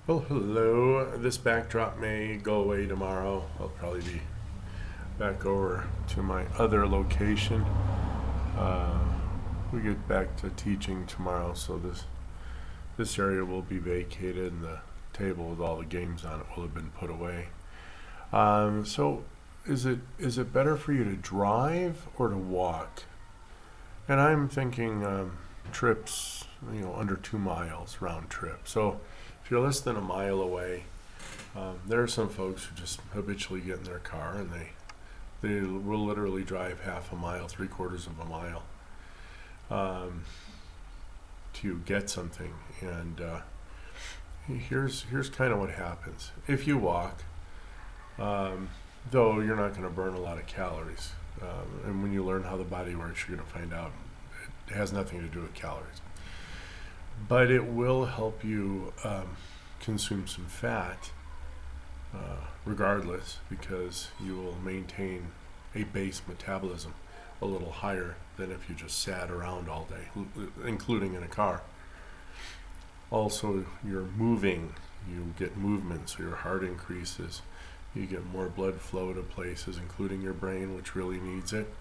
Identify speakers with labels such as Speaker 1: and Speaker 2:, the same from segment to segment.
Speaker 1: Well, hello. This backdrop may go away tomorrow. I'll probably be back over to my other location. Uh, we get back to teaching tomorrow, so this area will be vacated, and the table with all the games on it will have been put away. So, is it better for you to drive or to walk? And I'm thinking trips, under 2 miles round trip. So, if you're less than a mile away, there are some folks who just habitually get in their car and they will literally drive half a mile, 3/4 of a mile to get something. And here's kind of what happens if you walk. Though you're not going to burn a lot of calories, and when you learn how the body works, you're going to find out it has nothing to do with calories. But it will help you consume some fat regardless, because you will maintain a base metabolism a little higher than if you just sat around all day, including in a car. Also, you're moving, you get movement, so your heart increases, you get more blood flow to places, including your brain, which really needs it.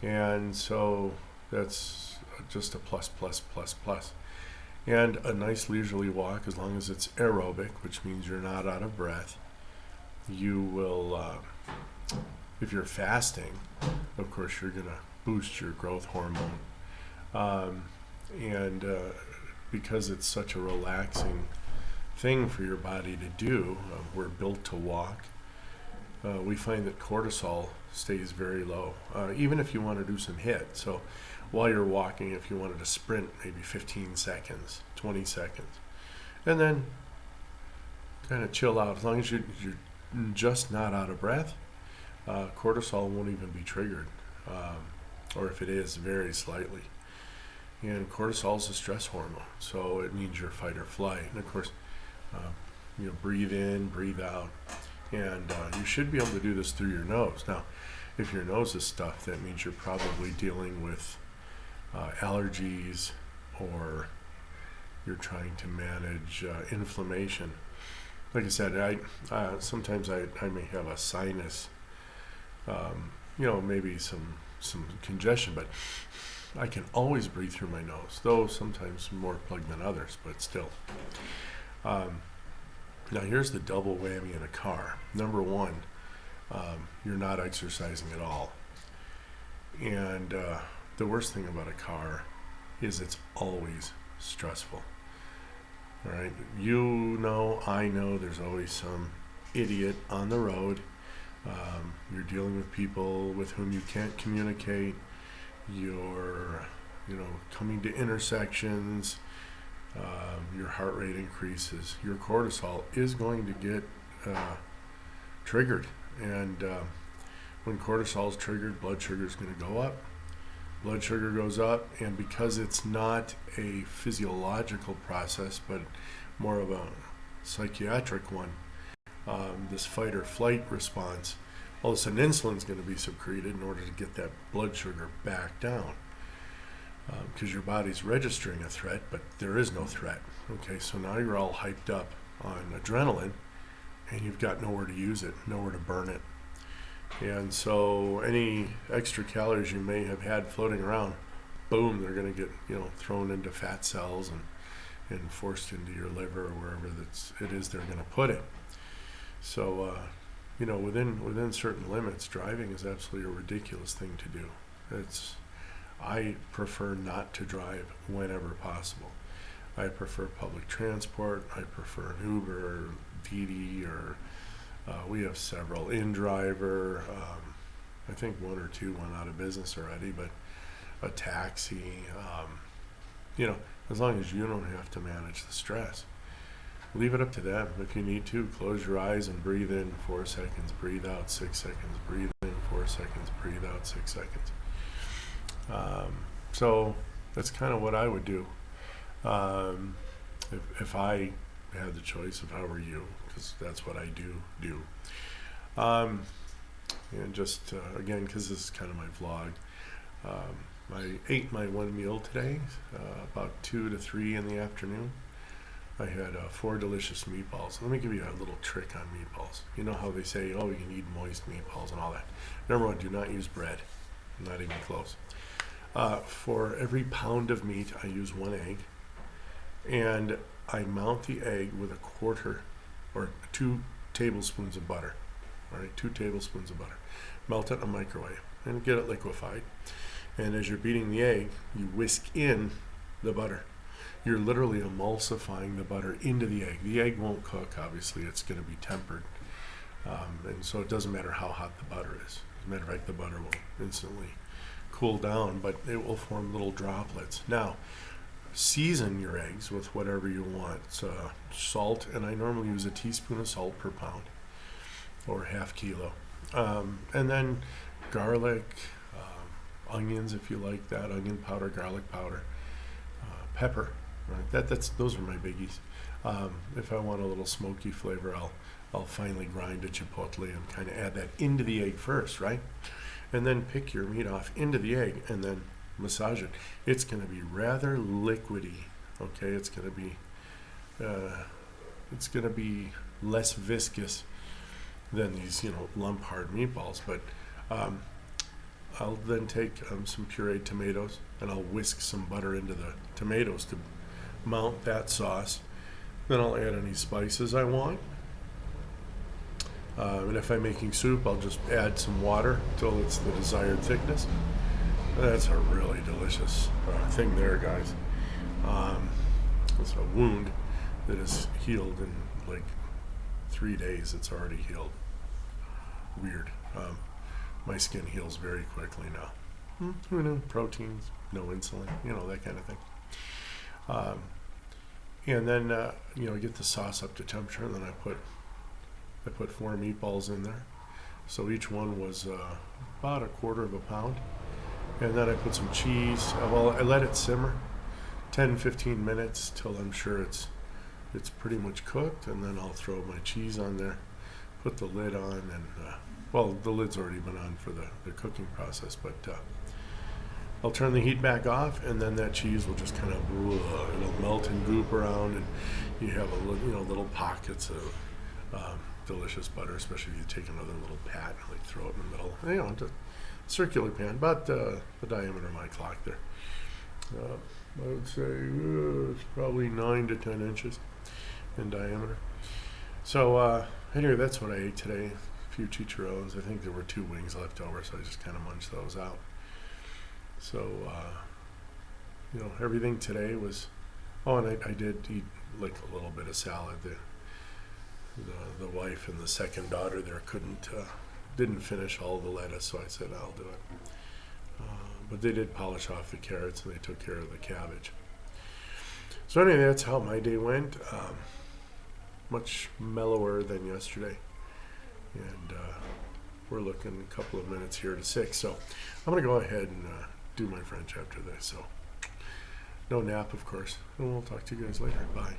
Speaker 1: And so that's just a plus, plus, plus, plus. And a nice leisurely walk, as long as it's aerobic, which means you're not out of breath. You will, if you're fasting, of course, you're going to boost your growth hormone. And because it's such a relaxing thing for your body to do, we're built to walk. We find that cortisol stays very low, even if you want to do some HIIT. So while you're walking, if you wanted to sprint maybe 15 seconds, 20 seconds, and then kind of chill out, as long as you're just not out of breath, cortisol won't even be triggered, or if it is, very slightly. And cortisol is a stress hormone, so it means you're fight or flight. And of course, breathe in, breathe out, and you should be able to do this through your nose. Now, if your nose is stuffed, that means you're probably dealing with allergies, or you're trying to manage inflammation. Like I said, sometimes I may have a sinus, maybe some congestion, but I can always breathe through my nose, though sometimes more plugged than others, but still. Now here's the double whammy in a car. Number one, you're not exercising at all. And the worst thing about a car is it's always stressful. All right, I know there's always some idiot on the road. You're dealing with people with whom you can't communicate. You're, coming to intersections. Your heart rate increases. Your cortisol is going to get triggered. And when cortisol is triggered, blood sugar is going to go up. Blood sugar goes up, and because it's not a physiological process, but more of a psychiatric one, this fight or flight response, all of a sudden insulin is going to be secreted in order to get that blood sugar back down. Because your body's registering a threat, but there is no threat. Okay, so now you're all hyped up on adrenaline, and you've got nowhere to use it, nowhere to burn it. And so any extra calories you may have had floating around, boom, they're going to get thrown into fat cells and forced into your liver or wherever it is they're going to put it. So within certain limits, driving is absolutely a ridiculous thing to do. I prefer not to drive whenever possible. I prefer public transport. I prefer an Uber, Didi, or we have several. InDriver. I think one or two went out of business already, but a taxi. As long as you don't have to manage the stress, leave it up to them. If you need to, close your eyes and breathe in 4 seconds, breathe out 6 seconds, breathe in 4 seconds, breathe out 6 seconds. So that's kind of what I would do if I had the choice, if I were you, because that's what I do. And just again, because this is kind of my vlog, I ate my one meal today, about 2 to 3 in the afternoon. I had 4 delicious meatballs. Let me give you a little trick on meatballs. You know how they say, oh, you can eat moist meatballs and all that. Number one, do not use bread. Not even close. For every pound of meat, I use 1 egg. And I mount the egg with 1/4 or 2 tablespoons of butter. All right, 2 tablespoons of butter. Melt it in a microwave and get it liquefied. And as you're beating the egg, you whisk in the butter. You're literally emulsifying the butter into the egg. The egg won't cook, obviously. It's going to be tempered. And so it doesn't matter how hot the butter is. As a matter of fact, the butter will instantly cool down, but it will form little droplets. Now, season your eggs with whatever you want. Salt, and I normally use a teaspoon of salt per pound, or half kilo. And then garlic, onions if you like that, onion powder, garlic powder, pepper. Right, those are my biggies. If I want a little smoky flavor, I'll finely grind a chipotle and kind of add that into the egg first, right? And then pick your meat off into the egg and then massage it. It's going to be rather liquidy, okay? It's going to be less viscous than these, lump hard meatballs. But I'll then take some pureed tomatoes and I'll whisk some butter into the tomatoes to mount that sauce. Then I'll add any spices I want. And if I'm making soup, I'll just add some water till it's the desired thickness. That's a really delicious thing there, guys. It's a wound that is healed in like 3 days. It's already healed. Weird. My skin heals very quickly now. Who knew? Proteins, no insulin, that kind of thing. And then, get the sauce up to temperature, and then I put 4 meatballs in there. So each one was about 1/4 pound. And then I put some cheese. I let it simmer 10-15 minutes till I'm sure it's pretty much cooked, and then I'll throw my cheese on there, put the lid on, and the lid's already been on for the cooking process, but I'll turn the heat back off, and then that cheese will just kind of it'll melt and goop around, and you have little pockets of delicious butter, especially if you take another little pat and throw it in the middle. Just circular pan, about the diameter of my clock there. I would say it's probably 9 to 10 inches in diameter. So anyway, that's what I ate today. A few chicharrones. I think there were 2 wings left over, so I just kind of munched those out. So, everything today was, and I did eat like a little bit of salad. The wife and the second daughter there didn't finish all the lettuce, so I said, I'll do it. But they did polish off the carrots, and they took care of the cabbage. So anyway, that's how my day went. Much mellower than yesterday. And we're looking a couple of minutes here to 6. So I'm going to go ahead and do my French after this. So no nap, of course. And we'll talk to you guys later. Bye.